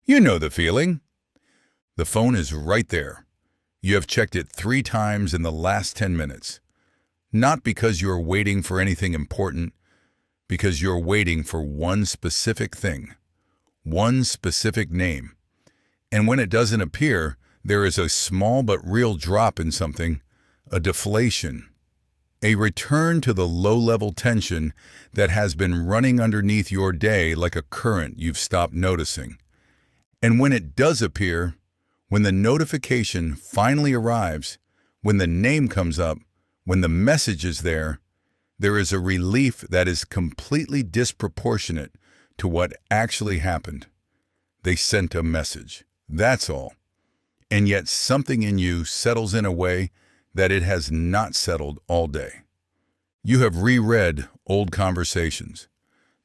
You know the feeling. The phone is right there. You have checked it 3 times in the last 10 minutes. Not because you're waiting for anything important, because you're waiting for one specific thing, one specific name. And when it doesn't appear, there is a small but real drop in something, a deflation, a return to the low-level tension that has been running underneath your day like a current you've stopped noticing. And when it does appear, when the notification finally arrives, when the name comes up, when the message is there, there is a relief that is completely disproportionate to what actually happened. They sent a message. That's all. And yet something in you settles in a way that it has not settled all day. You have reread old conversations,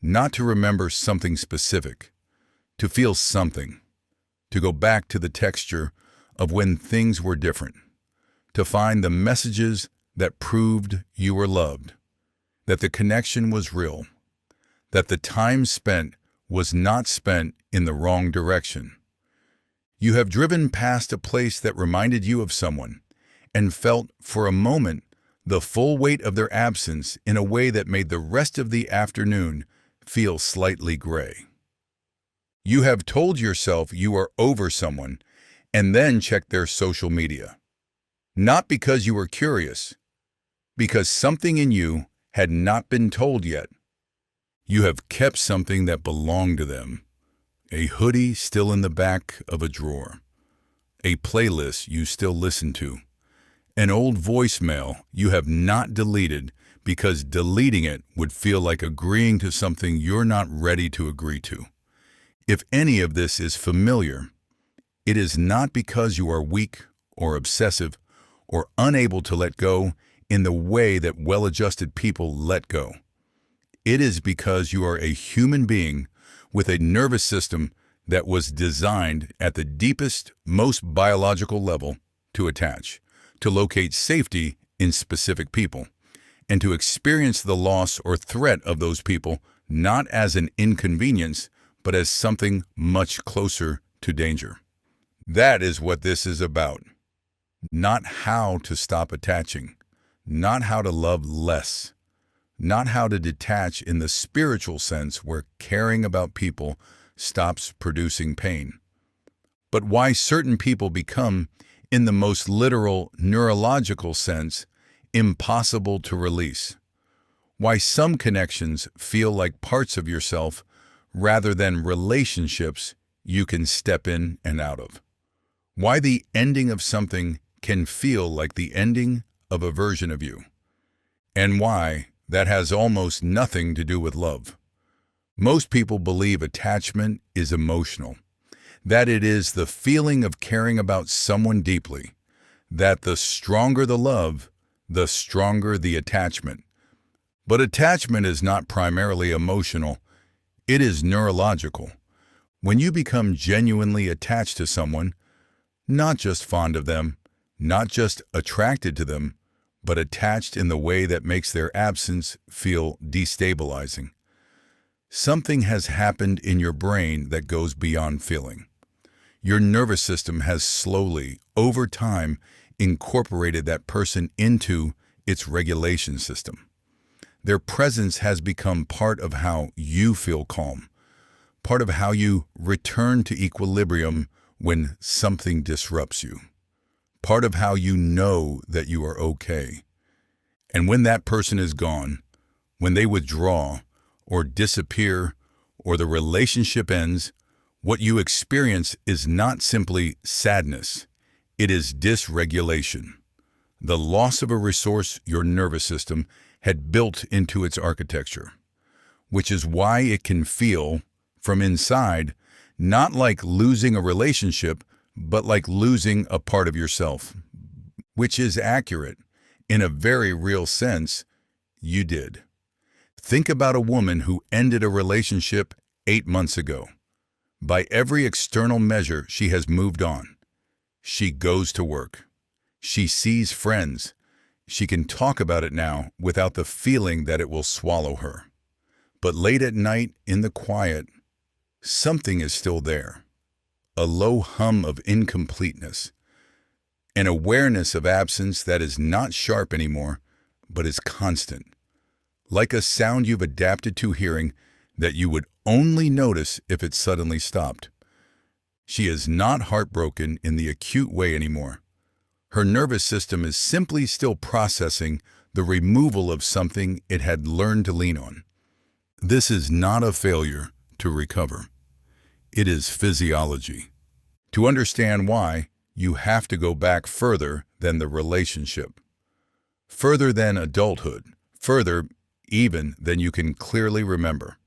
not to remember something specific, to feel something, to go back to the texture of when things were different, to find the messages that proved you were loved, that the connection was real, that the time spent was not spent in the wrong direction. You have driven past a place that reminded you of someone and felt for a moment the full weight of their absence in a way that made the rest of the afternoon feel slightly gray. You have told yourself you are over someone and then checked their social media. Not because you were curious, because something in you had not been told yet. You have kept something that belonged to them, a hoodie still in the back of a drawer, a playlist you still listen to, an old voicemail you have not deleted because deleting it would feel like agreeing to something you're not ready to agree to. If any of this is familiar, it is not because you are weak or obsessive or unable to let go in the way that well-adjusted people let go. It is because you are a human being with a nervous system that was designed at the deepest, most biological level to attach, to locate safety in specific people, and to experience the loss or threat of those people not as an inconvenience, but as something much closer to danger. That is what this is about. Not how to stop attaching, not how to love less, not how to detach in the spiritual sense where caring about people stops producing pain, but why certain people become, in the most literal neurological sense, impossible to release. Why some connections feel like parts of yourself rather than relationships you can step in and out of. Why the ending of something can feel like the ending of a version of you. And why that has almost nothing to do with love. Most people believe attachment is emotional, that it is the feeling of caring about someone deeply, that the stronger the love, the stronger the attachment. But attachment is not primarily emotional, it is neurological. When you become genuinely attached to someone, not just fond of them, not just attracted to them, but attached in the way that makes their absence feel destabilizing. Something has happened in your brain that goes beyond feeling. Your nervous system has slowly, over time, incorporated that person into its regulation system. Their presence has become part of how you feel calm, part of how you return to equilibrium when something disrupts you, part of how you know that you are okay. And when that person is gone, when they withdraw or disappear or the relationship ends, what you experience is not simply sadness, it is dysregulation, the loss of a resource your nervous system had built into its architecture, which is why it can feel, from inside, not like losing a relationship, but like losing a part of yourself, which is accurate. In a very real sense, you did. Think about a woman who ended a relationship 8 months ago. By every external measure, she has moved on. She goes to work. She sees friends. She can talk about it now without the feeling that it will swallow her. But late at night, in the quiet, something is still there. a low hum of incompleteness, an awareness of absence that is not sharp anymore, but is constant, like a sound you've adapted to hearing that you would only notice if it suddenly stopped. She is not heartbroken in the acute way anymore. Her nervous system is simply still processing the removal of something it had learned to lean on. This is not a failure to recover. It is physiology. To understand why, you have to go back further than the relationship, further than adulthood, further even than you can clearly remember.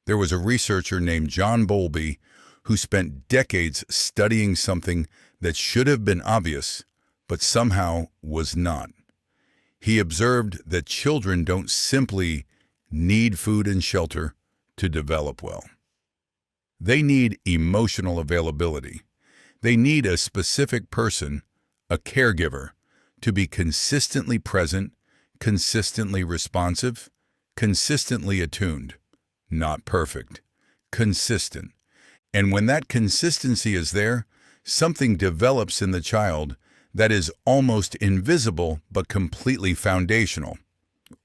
There was a researcher named John Bowlby who spent decades studying something that should have been obvious, but somehow was not. He observed that children don't simply need food and shelter to develop well. They need emotional availability. They need a specific person, a caregiver, to be consistently present, consistently responsive, consistently attuned. Not perfect, consistent. And when that consistency is there, something develops in the child that is almost invisible but completely foundational.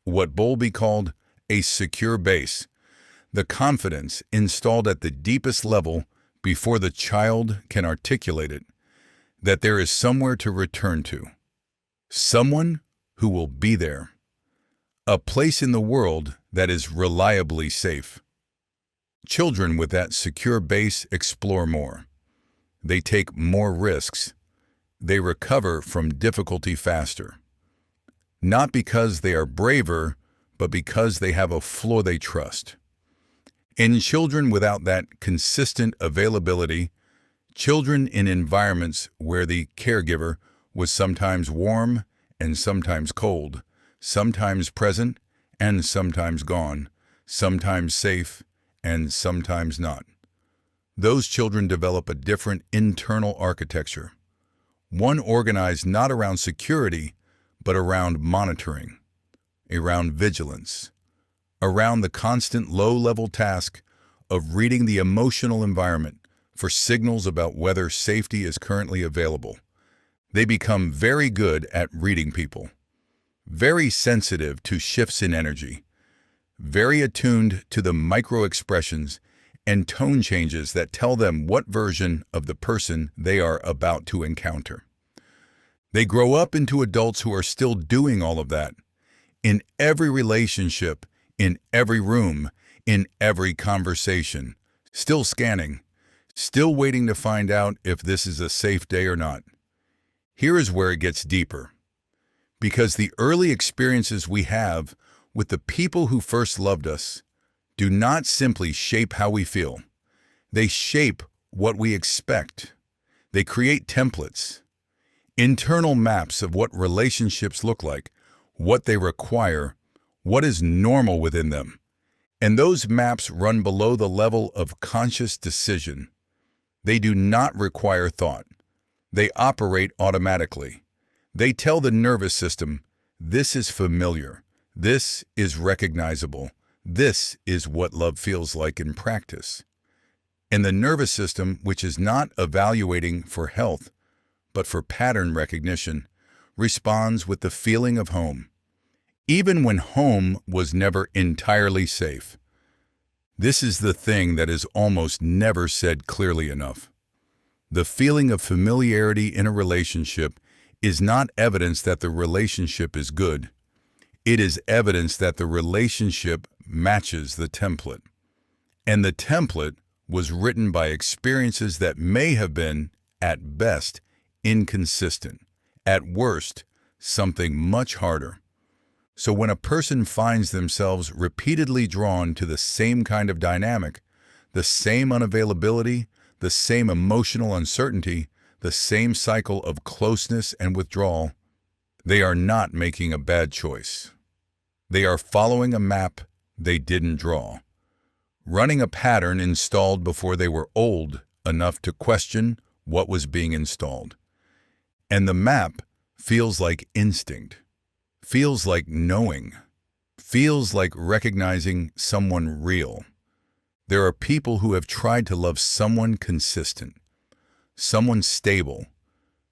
What Bowlby called a secure base, the confidence installed at the deepest level before the child can articulate it, that there is somewhere to return to, someone who will be there, a place in the world that is reliably safe. Children with that secure base explore more. They take more risks. They recover from difficulty faster. Not because they are braver, but because they have a floor they trust. In children without that consistent availability, children in environments where the caregiver was sometimes warm and sometimes cold, sometimes present and sometimes gone, sometimes safe and sometimes not. Those children develop a different internal architecture, one organized not around security, but around monitoring, around vigilance, around the constant low-level task of reading the emotional environment for signals about whether safety is currently available. They become very good at reading people, very sensitive to shifts in energy, very attuned to the micro-expressions and tone changes that tell them what version of the person they are about to encounter. They grow up into adults who are still doing all of that, in every relationship, in every room, in every conversation, still scanning, still waiting to find out if this is a safe day or not. Here is where it gets deeper. Because the early experiences we have with the people who first loved us do not simply shape how we feel. They shape what we expect. They create templates, internal maps of what relationships look like, what they require, what is normal within them. And those maps run below the level of conscious decision. They do not require thought. They operate automatically. They tell the nervous system, this is familiar, this is recognizable, this is what love feels like in practice. And the nervous system, which is not evaluating for health, but for pattern recognition, responds with the feeling of home, even when home was never entirely safe. This is the thing that is almost never said clearly enough. The feeling of familiarity in a relationship is not evidence that the relationship is good. It is evidence that the relationship matches the template. And the template was written by experiences that may have been, at best, inconsistent, at worst, something much harder. So when a person finds themselves repeatedly drawn to the same kind of dynamic, the same unavailability, the same emotional uncertainty, the same cycle of closeness and withdrawal, they are not making a bad choice. They are following a map they didn't draw, running a pattern installed before they were old enough to question what was being installed. And the map feels like instinct, feels like knowing, feels like recognizing someone real. There are people who have tried to love someone consistent, someone stable,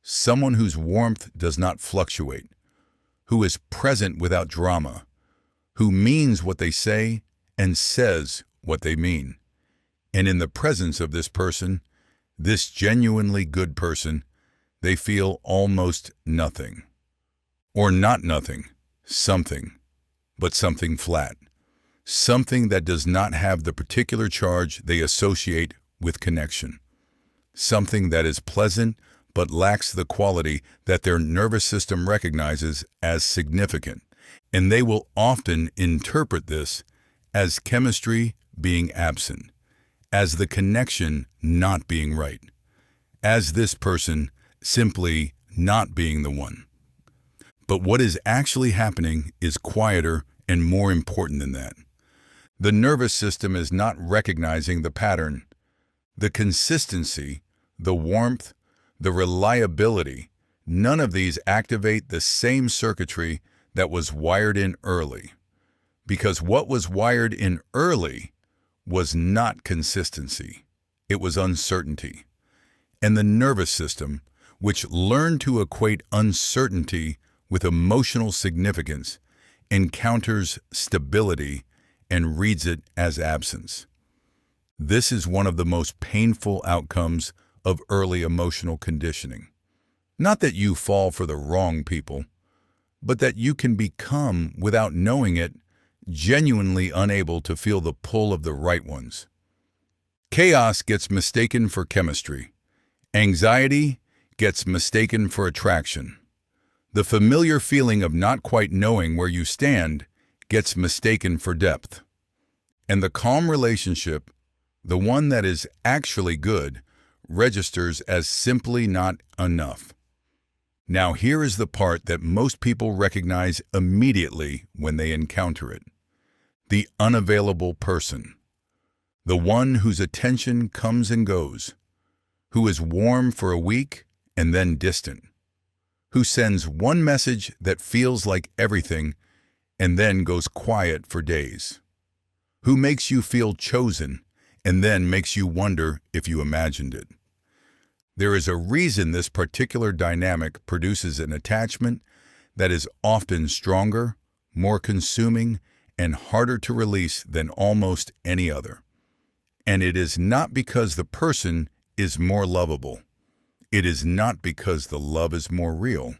someone whose warmth does not fluctuate, who is present without drama, who means what they say and says what they mean. And in the presence of this person, this genuinely good person, they feel almost nothing. Or not nothing, something, but something flat. Something that does not have the particular charge they associate with connection. Something that is pleasant but lacks the quality that their nervous system recognizes as significant. And they will often interpret this as chemistry being absent, as the connection not being right, as this person simply not being the one. But what is actually happening is quieter and more important than that. The nervous system is not recognizing the pattern, the consistency, the warmth, the reliability. None of these activate the same circuitry that was wired in early. Because what was wired in early was not consistency. It was uncertainty. And the nervous system, which learned to equate uncertainty with emotional significance, encounters stability and reads it as absence. This is one of the most painful outcomes of early emotional conditioning. Not that you fall for the wrong people, but that you can become, without knowing it, genuinely unable to feel the pull of the right ones. Chaos gets mistaken for chemistry. Anxiety gets mistaken for attraction. The familiar feeling of not quite knowing where you stand gets mistaken for depth. And the calm relationship, the one that is actually good, registers as simply not enough. Now here is the part that most people recognize immediately when they encounter it. The unavailable person. The one whose attention comes and goes. Who is warm for a week and then distant. Who sends one message that feels like everything and then goes quiet for days. Who makes you feel chosen and then makes you wonder if you imagined it. There is a reason this particular dynamic produces an attachment that is often stronger, more consuming, and harder to release than almost any other. And it is not because the person is more lovable. It is not because the love is more real.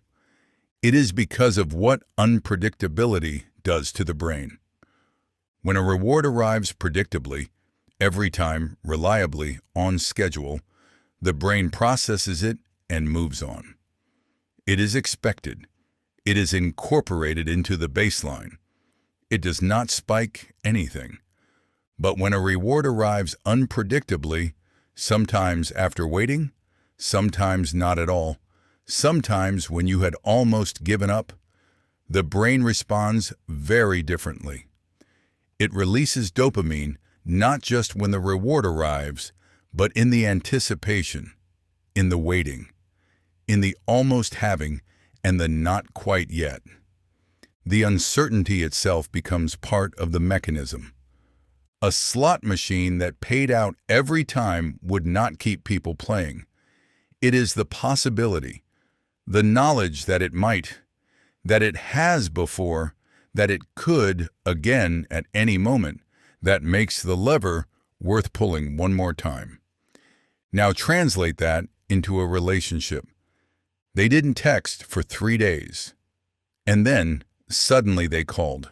It is because of what unpredictability does to the brain. When a reward arrives predictably, every time, reliably, on schedule, the brain processes it and moves on. It is expected. It is incorporated into the baseline. It does not spike anything. But when a reward arrives unpredictably, sometimes after waiting, sometimes not at all, sometimes when you had almost given up, the brain responds very differently. It releases dopamine not just when the reward arrives, but in the anticipation, in the waiting, in the almost having, and the not quite yet. The uncertainty itself becomes part of the mechanism. A slot machine that paid out every time would not keep people playing. It is the possibility, the knowledge that it might, that it has before, that it could again at any moment, that makes the lever worth pulling one more time. Now translate that into a relationship. They didn't text for 3 days. And then suddenly they called.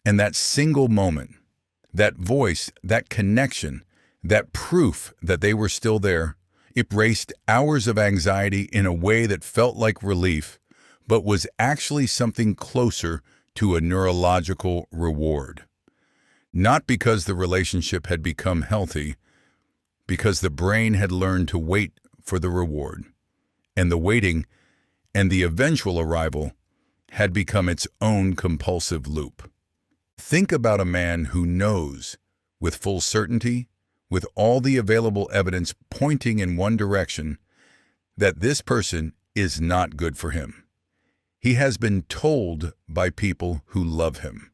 And that single moment, that voice, that connection, that proof that they were still there, erased hours of anxiety in a way that felt like relief, but was actually something closer to a neurological reward. Not because the relationship had become healthy, because the brain had learned to wait for the reward. And the waiting and the eventual arrival had become its own compulsive loop. Think about a man who knows, with full certainty, with all the available evidence pointing in one direction, that this person is not good for him. He has been told by people who love him.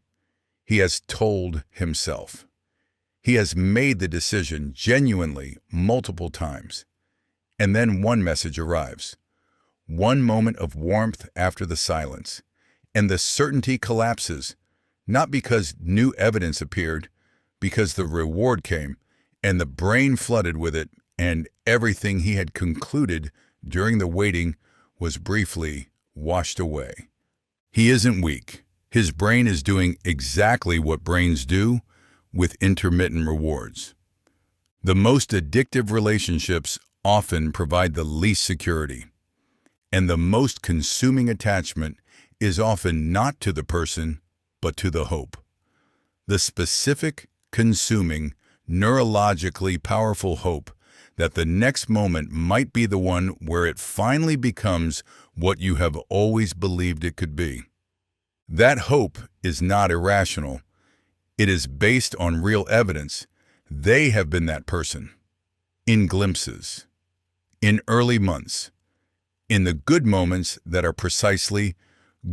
He has told himself. He has made the decision genuinely multiple times. And then one message arrives. One moment of warmth after the silence. And the certainty collapses, not because new evidence appeared, because the reward came, and the brain flooded with it, and everything he had concluded during the waiting was briefly washed away. He isn't weak. His brain is doing exactly what brains do with intermittent rewards. The most addictive relationships often provide the least security, and the most consuming attachment is often not to the person, but to the hope. The specific, consuming, neurologically powerful hope that the next moment might be the one where it finally becomes what you have always believed it could be. That hope is not irrational. It is based on real evidence. They have been that person. In glimpses. In early months. In the good moments that are precisely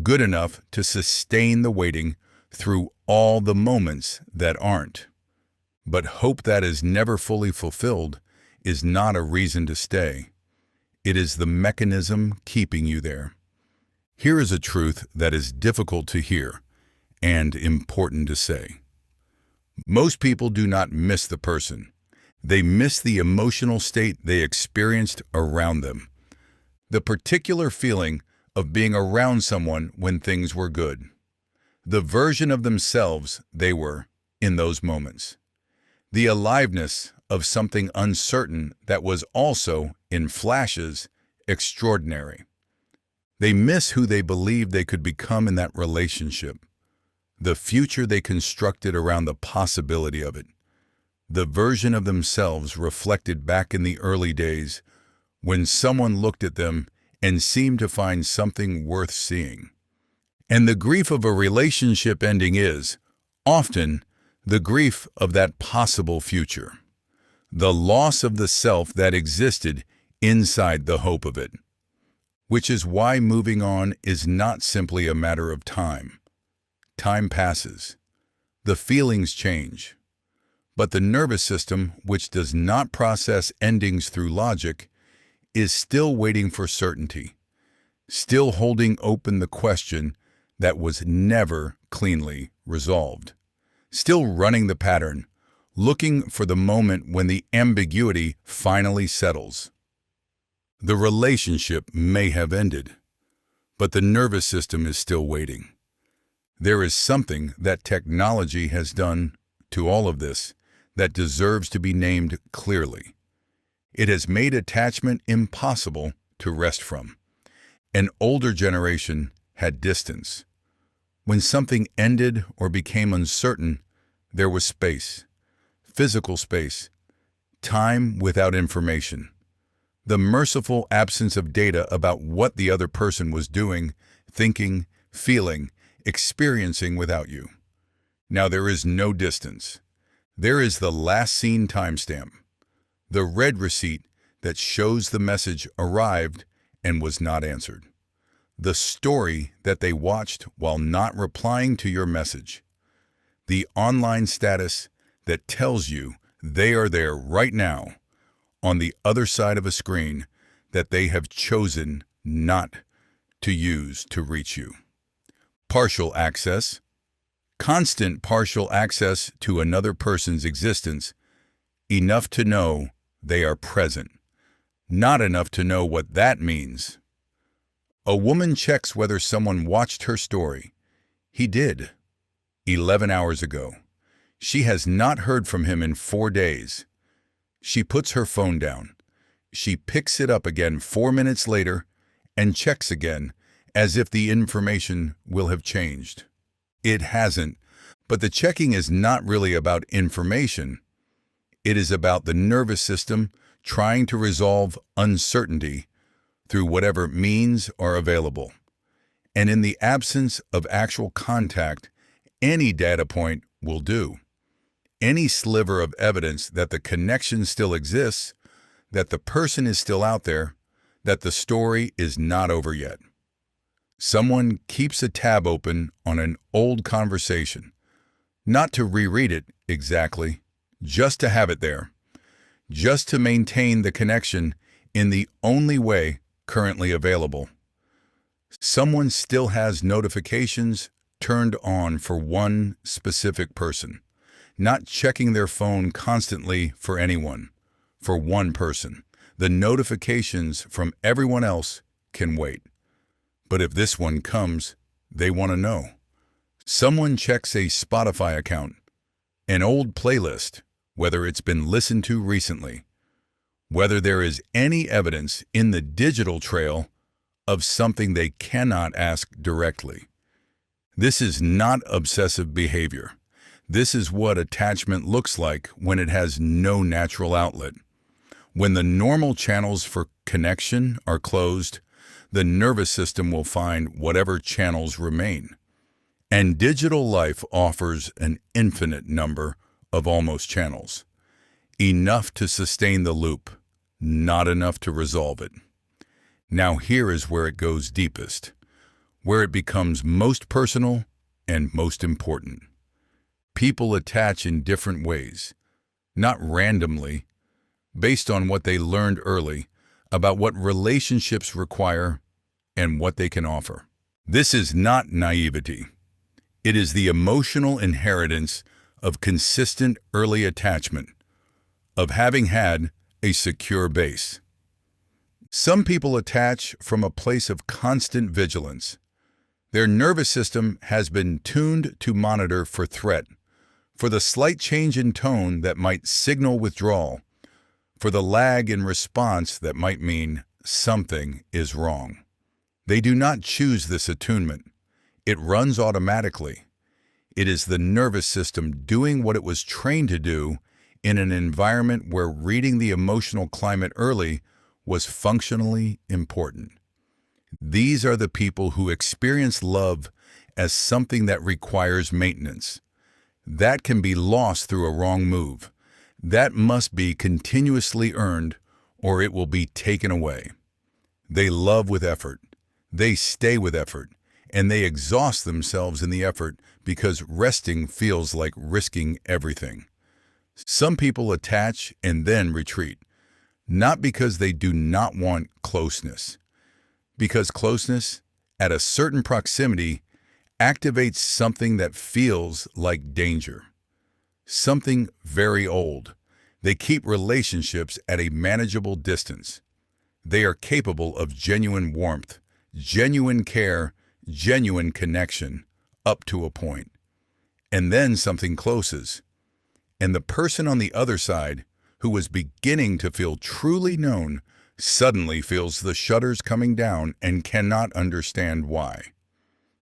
good enough to sustain the waiting through all the moments that aren't. But hope that is never fully fulfilled is not a reason to stay. It is the mechanism keeping you there. Here is a truth that is difficult to hear and important to say. Most people do not miss the person. They miss the emotional state they experienced around them. The particular feeling of being around someone when things were good. The version of themselves they were in those moments. The aliveness of something uncertain that was also, in flashes, extraordinary. They miss who they believed they could become in that relationship, the future they constructed around the possibility of it, the version of themselves reflected back in the early days when someone looked at them and seemed to find something worth seeing. And the grief of a relationship ending is, often, the grief of that possible future, the loss of the self that existed inside the hope of it, which is why moving on is not simply a matter of time. Time passes. The feelings change. But the nervous system, which does not process endings through logic, is still waiting for certainty, still holding open the question that was never cleanly resolved. Still running the pattern, looking for the moment when the ambiguity finally settles. The relationship may have ended, but the nervous system is still waiting. There is something that technology has done to all of this that deserves to be named clearly. It has made attachment impossible to rest from. An older generation had distance. When something ended or became uncertain, there was space, physical space, time without information, the merciful absence of data about what the other person was doing, thinking, feeling, experiencing without you. Now there is no distance. There is the last seen timestamp, the red receipt that shows the message arrived and was not answered, the story that they watched while not replying to your message, the online status that tells you they are there right now on the other side of a screen that they have chosen not to use to reach you. Partial access, constant partial access to another person's existence, enough to know they are present, not enough to know what that means. A woman checks whether someone watched her story. He did. 11 hours ago. She has not heard from him in 4 days. She puts her phone down. She picks it up again 4 minutes later and checks again, as if the information will have changed. It hasn't, but the checking is not really about information. It is about the nervous system trying to resolve uncertainty through whatever means are available. And in the absence of actual contact, any data point will do. Any sliver of evidence that the connection still exists, that the person is still out there, that the story is not over yet. Someone keeps a tab open on an old conversation, not to reread it exactly, just to have it there, just to maintain the connection in the only way currently available. Someone still has notifications turned on for one specific person, not checking their phone constantly for anyone, for one person. The notifications from everyone else can wait. But if this one comes, they want to know. Someone checks a Spotify account, an old playlist, whether it's been listened to recently, whether there is any evidence in the digital trail of something they cannot ask directly. This is not obsessive behavior. This is what attachment looks like when it has no natural outlet. When the normal channels for connection are closed, the nervous system will find whatever channels remain. And digital life offers an infinite number of almost channels. Enough to sustain the loop, not enough to resolve it. Now here is where it goes deepest, where it becomes most personal and most important. People attach in different ways, not randomly, based on what they learned early about what relationships require and what they can offer. This is not naivety. It is the emotional inheritance of consistent early attachment, of having had a secure base. Some people attach from a place of constant vigilance. Their nervous system has been tuned to monitor for threat, for the slight change in tone that might signal withdrawal, for the lag in response that might mean something is wrong. They do not choose this attunement. It runs automatically. It is the nervous system doing what it was trained to do in an environment where reading the emotional climate early was functionally important. These are the people who experience love as something that requires maintenance. That can be lost through a wrong move. That must be continuously earned or it will be taken away. They love with effort. They stay with effort. And they exhaust themselves in the effort because resting feels like risking everything. Some people attach and then retreat, not because they do not want closeness, because closeness at a certain proximity activates something that feels like danger, something very old. They keep relationships at a manageable distance. They are capable of genuine warmth, genuine care, genuine connection, up to a point. And then something closes. And the person on the other side, who was beginning to feel truly known, suddenly feels the shutters coming down and cannot understand why.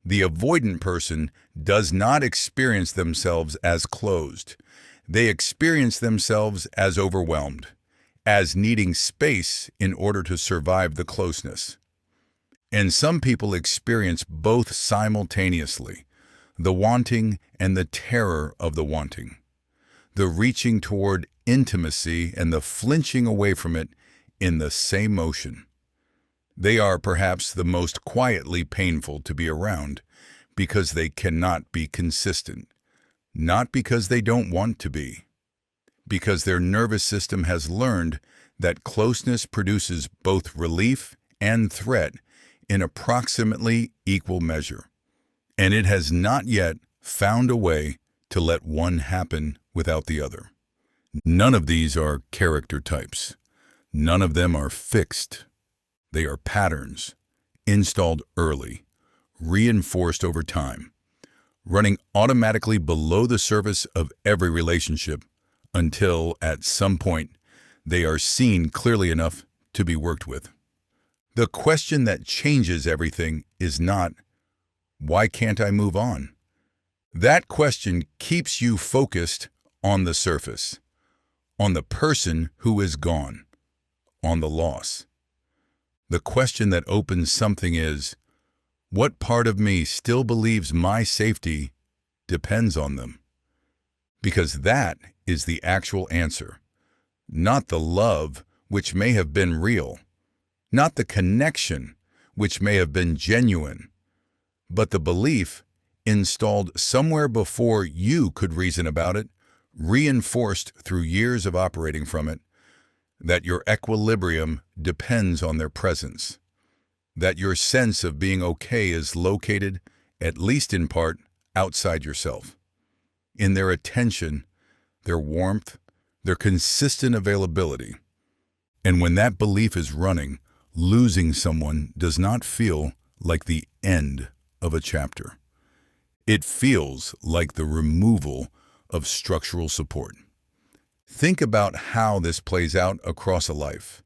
The avoidant person does not experience themselves as closed. They experience themselves as overwhelmed, as needing space in order to survive the closeness. And some people experience both simultaneously, the wanting and the terror of the wanting, the reaching toward intimacy and the flinching away from it in the same motion. They are perhaps the most quietly painful to be around because they cannot be consistent, not because they don't want to be, because their nervous system has learned that closeness produces both relief and threat in approximately equal measure, and it has not yet found a way to let one happen without the other. None of these are character types. None of them are fixed. They are patterns, installed early, reinforced over time, running automatically below the surface of every relationship until, at some point, they are seen clearly enough to be worked with. The question that changes everything is not, why can't I move on? That question keeps you focused on the surface, on the person who is gone, on the loss. The question that opens something is, what part of me still believes my safety depends on them? Because that is the actual answer, not the love which may have been real, not the connection which may have been genuine, but the belief installed somewhere before you could reason about it, reinforced through years of operating from it, that your equilibrium depends on their presence, that your sense of being okay is located, at least in part, outside yourself, in their attention, their warmth, their consistent availability. And when that belief is running, losing someone does not feel like the end of a chapter. It feels like the removal of structural support. Think about how this plays out across a life.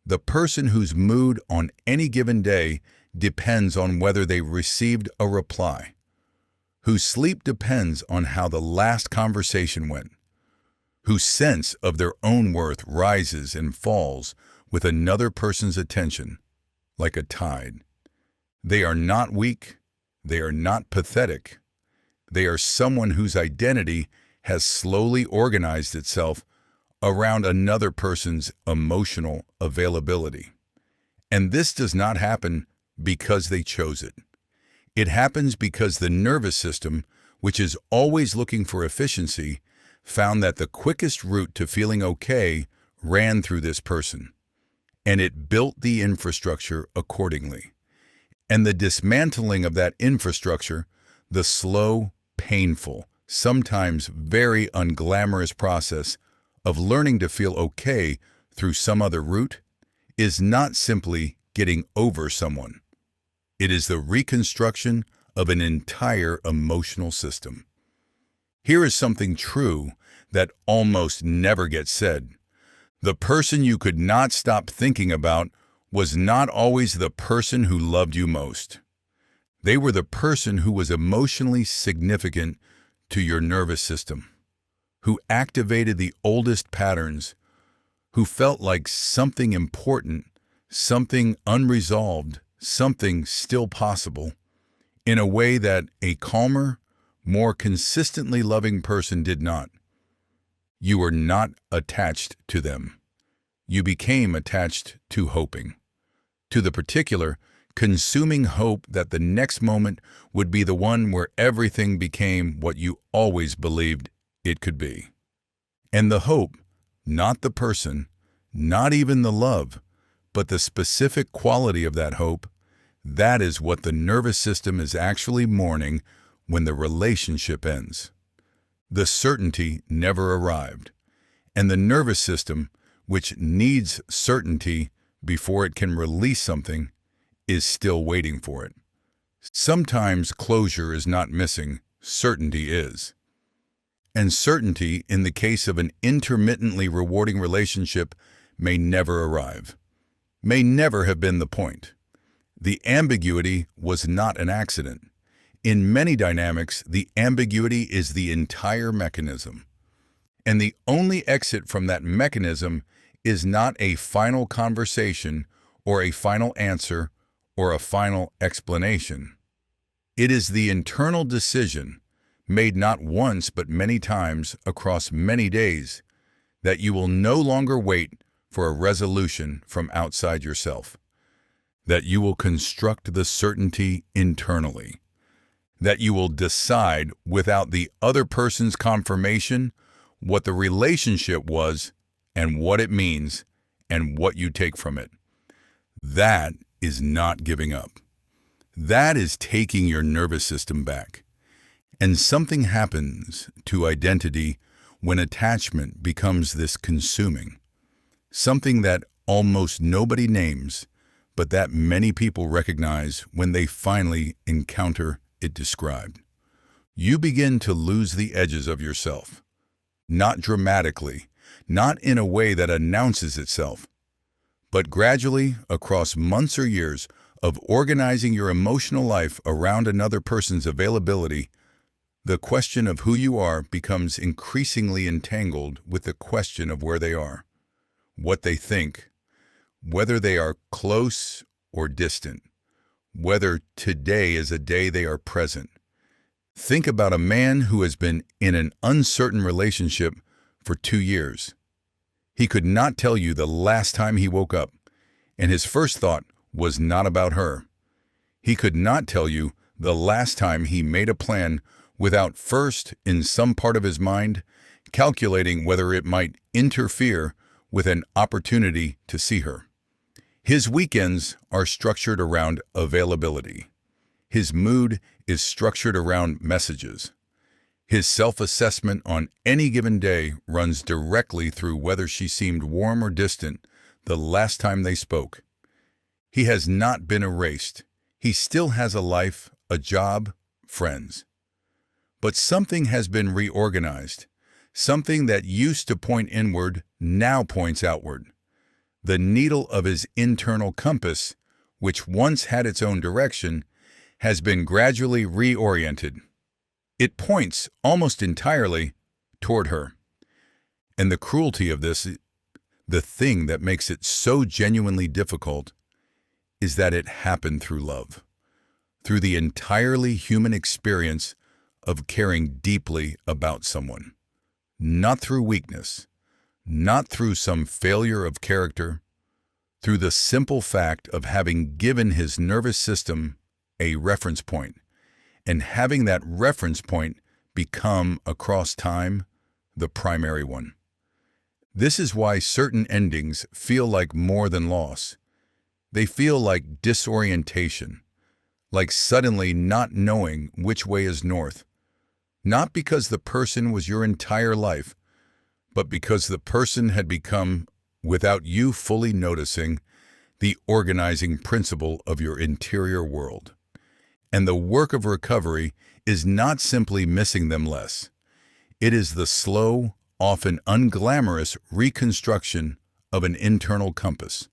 The person whose mood on any given day depends on whether they received a reply, whose sleep depends on how the last conversation went, whose sense of their own worth rises and falls with another person's attention, like a tide. They are not weak. They are not pathetic. They are someone whose identity has slowly organized itself around another person's emotional availability. And this does not happen because they chose it. It happens because the nervous system, which is always looking for efficiency, found that the quickest route to feeling okay ran through this person, and it built the infrastructure accordingly. And the dismantling of that infrastructure, the slow, painful, sometimes very unglamorous process of learning to feel okay through some other route, is not simply getting over someone. It is the reconstruction of an entire emotional system. Here is something true that almost never gets said. The person you could not stop thinking about was not always the person who loved you most. They were the person who was emotionally significant to your nervous system, who activated the oldest patterns, who felt like something important, something unresolved, something still possible, in a way that a calmer, more consistently loving person did not. You were not attached to them. You became attached to hoping, to the particular, consuming hope that the next moment would be the one where everything became what you always believed it could be. And the hope, not the person, not even the love, but the specific quality of that hope, that is what the nervous system is actually mourning when the relationship ends. The certainty never arrived, and the nervous system, which needs certainty before it can release something, is still waiting for it. Sometimes closure is not missing, certainty is. And certainty, in the case of an intermittently rewarding relationship, may never arrive, may never have been the point. The ambiguity was not an accident. In many dynamics, the ambiguity is the entire mechanism. And the only exit from that mechanism is not a final conversation or a final answer or a final explanation. It is the internal decision, made not once but many times across many days, that you will no longer wait for a resolution from outside yourself, that you will construct the certainty internally, that you will decide without the other person's confirmation what the relationship was and what it means and what you take from it. That is not giving up. That is taking your nervous system back. And something happens to identity when attachment becomes this consuming, something that almost nobody names, but that many people recognize when they finally encounter it described. You begin to lose the edges of yourself, not dramatically, not in a way that announces itself, but gradually, across months or years of organizing your emotional life around another person's availability, the question of who you are becomes increasingly entangled with the question of where they are, what they think, whether they are close or distant, whether today is a day they are present. Think about a man who has been in an uncertain relationship for 2 years. He could not tell you the last time he woke up, and his first thought was not about her. He could not tell you the last time he made a plan without first, in some part of his mind, calculating whether it might interfere with an opportunity to see her. His weekends are structured around availability. His mood is structured around messages. His self-assessment on any given day runs directly through whether she seemed warm or distant the last time they spoke. He has not been erased. He still has a life, a job, friends. But something has been reorganized. Something that used to point inward now points outward. The needle of his internal compass, which once had its own direction, has been gradually reoriented. It points almost entirely toward her. And the cruelty of this, the thing that makes it so genuinely difficult, is that it happened through love, through the entirely human experience of caring deeply about someone. Not through weakness, not through some failure of character, through the simple fact of having given his nervous system a reference point, and having that reference point become, across time, the primary one. This is why certain endings feel like more than loss. They feel like disorientation, like suddenly not knowing which way is north. Not because the person was your entire life, but because the person had become, without you fully noticing, the organizing principle of your interior world. And the work of recovery is not simply missing them less. It is the slow, often unglamorous reconstruction of an internal compass.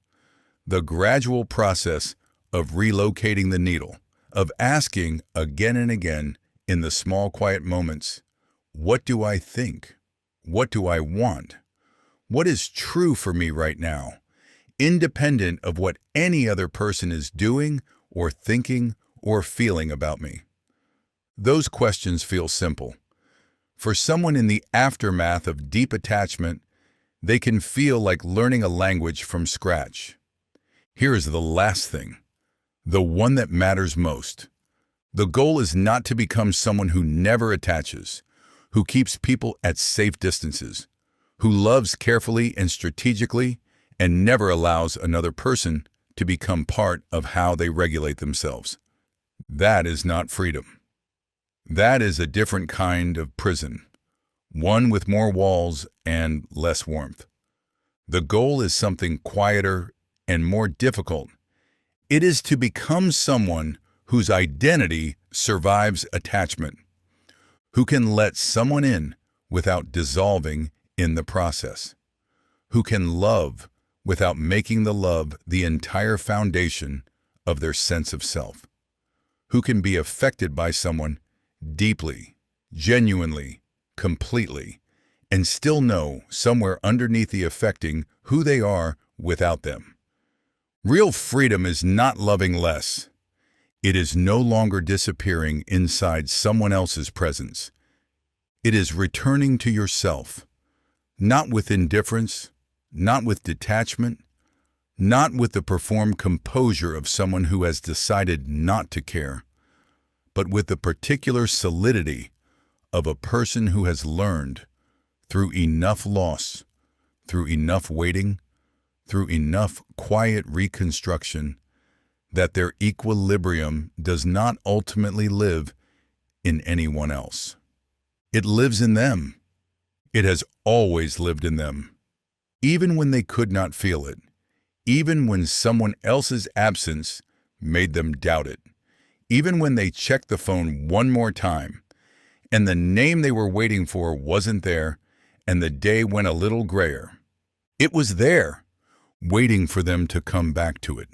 The gradual process of relocating the needle, of asking again and again in the small quiet moments, what do I think? What do I want? What is true for me right now, independent of what any other person is doing or thinking or feeling about me? Those questions feel simple. For someone in the aftermath of deep attachment, they can feel like learning a language from scratch. Here is the last thing, the one that matters most. The goal is not to become someone who never attaches, who keeps people at safe distances, who loves carefully and strategically and never allows another person to become part of how they regulate themselves. That is not freedom. That is a different kind of prison, one with more walls and less warmth. The goal is something quieter and more difficult. It is to become someone whose identity survives attachment, who can let someone in without dissolving in the process, who can love without making the love the entire foundation of their sense of self, who can be affected by someone deeply, genuinely, completely, and still know somewhere underneath the affecting who they are without them. Real freedom is not loving less. It is no longer disappearing inside someone else's presence. It is returning to yourself, not with indifference, not with detachment, not with the performed composure of someone who has decided not to care, but with the particular solidity of a person who has learned, through enough loss, through enough waiting, through enough quiet reconstruction, that their equilibrium does not ultimately live in anyone else. It lives in them. It has always lived in them. Even when they could not feel it, even when someone else's absence made them doubt it, even when they checked the phone one more time, and the name they were waiting for wasn't there, and the day went a little grayer. It was there, waiting for them to come back to it.